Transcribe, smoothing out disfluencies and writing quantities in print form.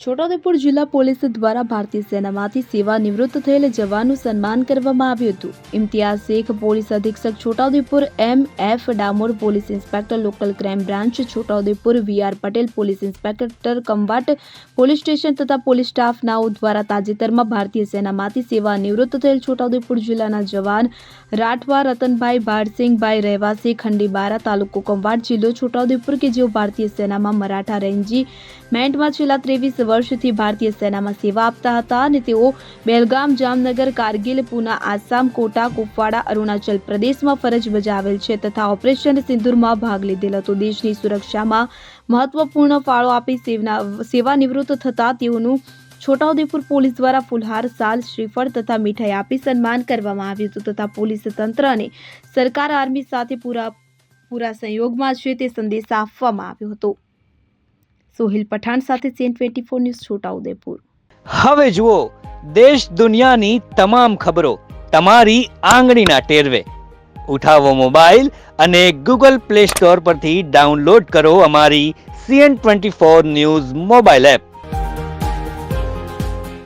છોટાઉદેપુર જિલ્લા પોલીસ દ્વારા ભારતીય સેનામાંથી સેવા નિવૃત્ત થયેલ જવાનનું સન્માન કરવામાં આવ્યું હતું. ઇમ્તિયાઝ શેખ પોલીસ અધિક્ષક Chhota Udepur, M F. Damor police inspector local crime branch Chhota Udepur, V R. Patel police inspector Kawant police station તથા પોલીસ સ્ટાફનાઓ દ્વારા તાજેતરમાં ભારતીય સેનામાંથી સેવા નિવૃત્ત થયેલ છોટાઉદેપુર જિલ્લાના જવાન રાઠવા રતનભાઈ ભાડસિંગભાઈ રહેવાસી ખંડીબારા તાલુકો કમવાટ જિલ્લો છોટાઉદેપુર કે જેઓ ભારતીય સેનામાં મરાઠા રેન્જીમેન્ટમાં છેલ્લા 23 વર્ષથી ભારતીય સેનામાં સેવા આપતા હતા અને તેઓ બેલગામ, જામનગર, કારગિલ, પુના, આસામ, કોટા, કુપવાડા, અરુણાચલ પ્રદેશમાં ફરજ બજાવેલ છે તથા ઓપરેશન સિંદૂરમાં ભાગ લીધેલ હતો. દેશની સુરક્ષામાં મહત્વપૂર્ણ ફાળો આપી સેવા નિવૃત્ત થતા તેઓનું છોટાઉદેપુર પોલીસ દ્વારા ફુલહાર, શાલ, શ્રીફળ તથા મીઠાઈ આપી સન્માન કરવામાં આવ્યું હતું તથા પોલીસ તંત્ર અને સરકાર આર્મી સાથે પૂરા સહયોગમાં છે તે સંદેશ આપવામાં આવ્યો હતો. સોહિલ પઠાણ સાથે સીએન 24 ન્યૂઝ છોટાઉદેપુર. હવે જુઓ દેશ દુનિયાની તમામ ખબરો તમારી આંગળીના ટેરવે. ઉઠાવો મોબાઈલ અને ગૂગલ પ્લે સ્ટોર પરથી ડાઉનલોડ કરો અમારી સીએન 24 ન્યૂઝ મોબાઈલ એપ.